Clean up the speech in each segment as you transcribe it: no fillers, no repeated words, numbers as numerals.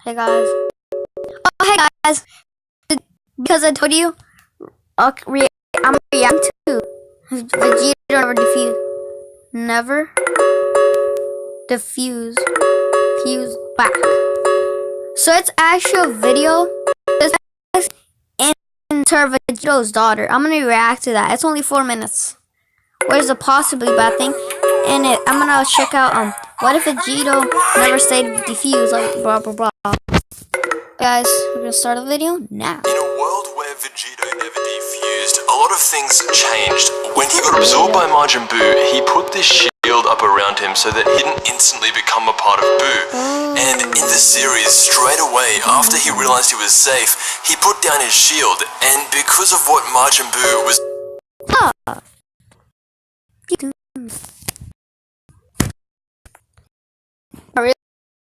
Hey guys. Oh, hey guys. Because I told you, I'm reacting to Vegito never defused. Never defused. Fused back. So it's actually a video. Into Vegito's daughter. I'm gonna react to that. It's only 4 minutes. Where's the possibly bad thing? And I'm gonna check out what if Vegito never stayed defused, like blah blah blah. Guys, we're gonna start the video now. In a world where Vegito never defused, a lot of things changed. When he got absorbed by Majin Buu, he put this shield up around him so that he didn't instantly become a part of Buu. And in the series, straight away, after he realized he was safe, he put down his shield, and because of what Majin Buu was...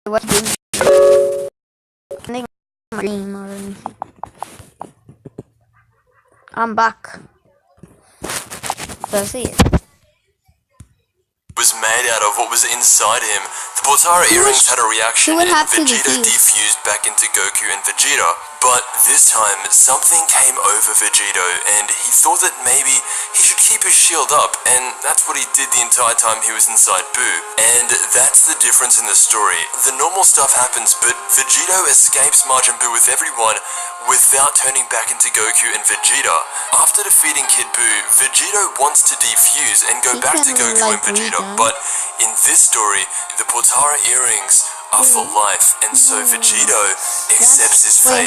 What I'm back. Let's see it. Was made out of what was inside him. The Potara earrings had a reaction and Vegito defused back into Goku and Vegeta. But this time, something came over Vegito and he thought that maybe he should keep his shield up, and that's what he did the entire time he was inside Buu. And that's the difference in the story. The normal stuff happens, but Vegito escapes Majin Buu with everyone without turning back into Goku and Vegeta. After defeating Kid Buu, Vegito wants to defuse and go back to Goku and Vegeta, but in this story, the Potara earrings are for life, and so Vegito accepts his fate.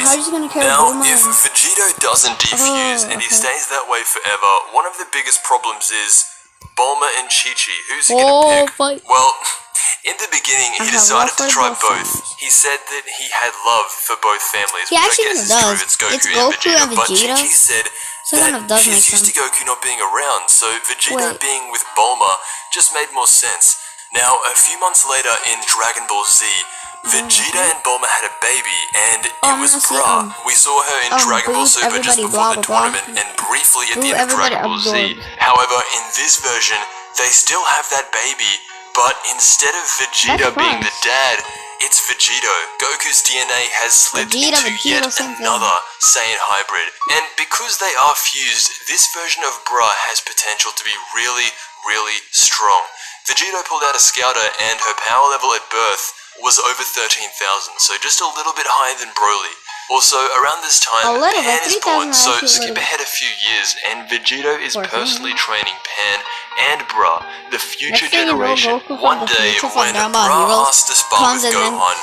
Now, if Vegito doesn't defuse and he stays that way forever, one of the biggest problems is Bulma and Chi-Chi. Who's he gonna pick? Well, in the beginning, he decided to try both. He said that he had love for both families, which I guess is true if it's Goku and Vegeta, but Chi-Chi said that she's used to Goku not being around, so Vegeta being with Bulma just made more sense. Now, a few months later in Dragon Ball Z, Vegeta and Bulma had a baby, and it was Bra. We saw her in Dragon Ball Super just before the tournament, and briefly at the end of Dragon Ball Z. However, in this version, they still have that baby, but instead of Vegeta being the dad, it's Vegito. Goku's DNA has slipped into yet another Saiyan hybrid, and because they are fused, this version of Bra has potential to be really, really strong. Vegito pulled out a scouter, and her power level at birth was over 13,000, so just a little bit higher than Broly. Also, around this time, Pan is born, so skip ahead a few years, and Vegito is personally training Pan and Bra, the future generation. One day, when Bra asks to spar with Gohan,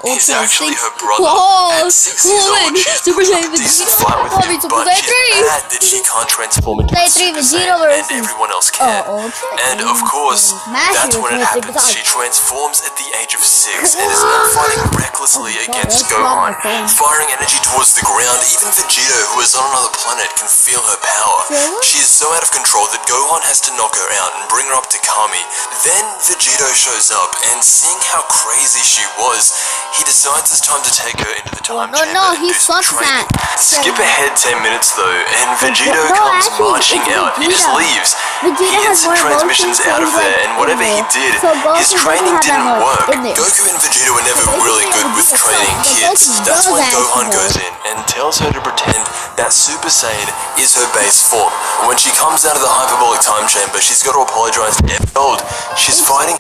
who is actually her brother, at 6 years old, she's put up a decent fight with him, but she's mad that she can't transform into a Super Saiyan, and everyone else can. And of course, that's when it happens. She transforms at the age of 6, and is now fighting recklessly against Gohan, firing energy towards the ground. Even Vegito, who is on another planet, can feel her power. She is so out of control that Gohan has to knock her out and bring her up to Kami. Then Vegito shows up, and seeing how crazy she was, he decides it's time to take her into the time chamber and do some training. Skip ahead 10 minutes though, and Vegito comes marching out. He just leaves. He instant transmissions out of there, and whatever he did, his training didn't work. Goku and Vegeta were never really good with training kids. That's when Gohan goes in and tells her to pretend that Super Saiyan is her base form. When she comes out of the hyperbolic time chamber, she's got to apologize to everyone. She's fighting.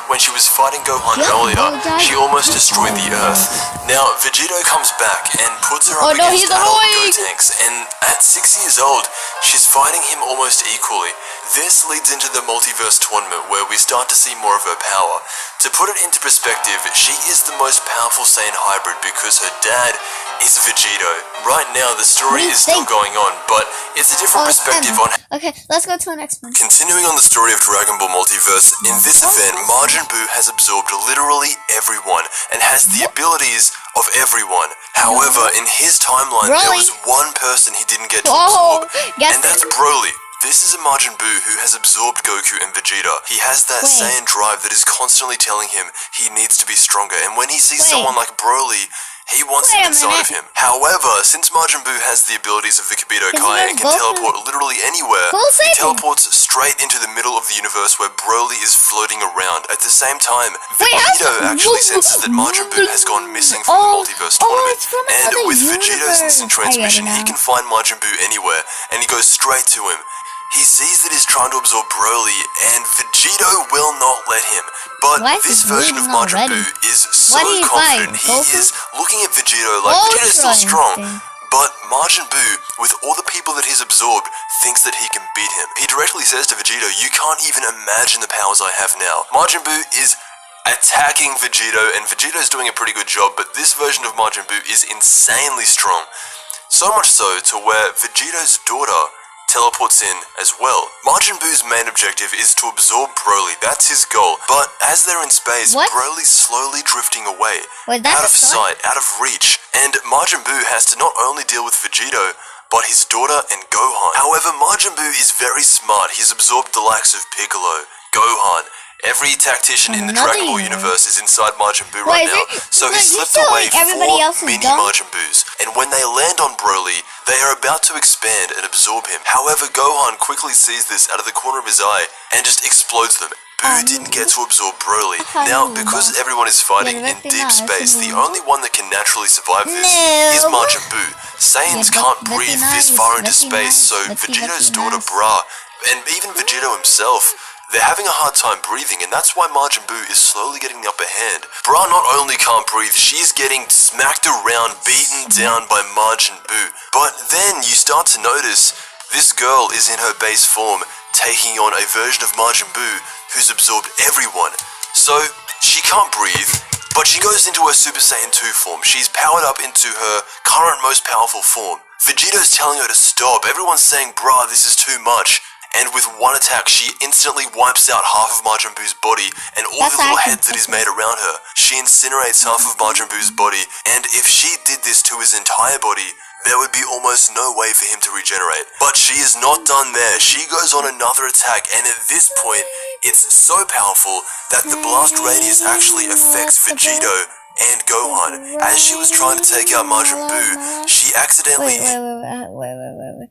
When she was fighting Gohan earlier, she almost destroyed the Earth. Now, Vegito comes back and puts her up against adult Gotenks, and at 6 years old, she's fighting him almost equally. This leads into the multiverse tournament, where we start to see more of her power. To put it into perspective, she is the most powerful Saiyan hybrid because her dad is Vegito. Right now, the story is still going on, but it's a different perspective on... Okay, let's go to the next one. Continuing on the story of Dragon Ball Multiverse, in this event, Majin Buu has absorbed literally everyone, and has the abilities of everyone. However, in his timeline, there was one person he didn't get to absorb, and that's Broly. This is a Majin Buu who has absorbed Goku and Vegeta. He has that Saiyan drive that is constantly telling him he needs to be stronger, and when he sees someone like Broly, He wants it inside of him. However, since Majin Buu has the abilities of the Kibito Kai and can teleport literally anywhere, he teleports straight into the middle of the universe where Broly is floating around. At the same time, Vegito actually senses that Majin Buu has gone missing from the multiverse tournament, and with Vegito's instant transmission, he can find Majin Buu anywhere, and he goes straight to him. He sees that he's trying to absorb Broly, and Vegito will not let him. But this version of Majin Buu is so confident. He is looking at Vegito like Vegeto's still strong. But Majin Buu, with all the people that he's absorbed, thinks that he can beat him. He directly says to Vegito, "You can't even imagine the powers I have now." Majin Buu is attacking Vegito, and Vegito's doing a pretty good job, but this version of Majin Buu is insanely strong. So much so to where Vegito's daughter teleports in as well. Majin Buu's main objective is to absorb Broly, that's his goal. But as they're in space, Broly's slowly drifting away, out of sight, out of reach. And Majin Buu has to not only deal with Vegito, but his daughter and Gohan. However, Majin Buu is very smart. He's absorbed the likes of Piccolo, Gohan. Every tactician in the Dragon Ball universe is inside Majin Buu right now, so he slipped away 4 mini Majin Buus, and when they land on Broly, they are about to expand and absorb him. However, Gohan quickly sees this out of the corner of his eye and just explodes them. Buu didn't get to absorb Broly. Now, because everyone is fighting in deep space, the only one that can naturally survive this is Majin Buu. Saiyans can't breathe this far into space, so Vegito's daughter Bra, and even Vegito himself, they're having a hard time breathing, and that's why Majin Buu is slowly getting the upper hand. Bra not only can't breathe, she's getting smacked around, beaten down by Majin Buu. But then you start to notice this girl is in her base form, taking on a version of Majin Buu who's absorbed everyone. So she can't breathe, but she goes into her Super Saiyan 2 form. She's powered up into her current most powerful form. Vegito's telling her to stop. Everyone's saying, "Bra, this is too much." And with one attack, she instantly wipes out half of Majin Buu's body and all the little heads that he's made around her. She incinerates half of Majin Buu's body, and if she did this to his entire body, there would be almost no way for him to regenerate. But she is not done there. She goes on another attack, and at this point, it's so powerful that the blast radius actually affects Vegito and Gohan. As she was trying to take out Majin Buu, she accidentally... Wait.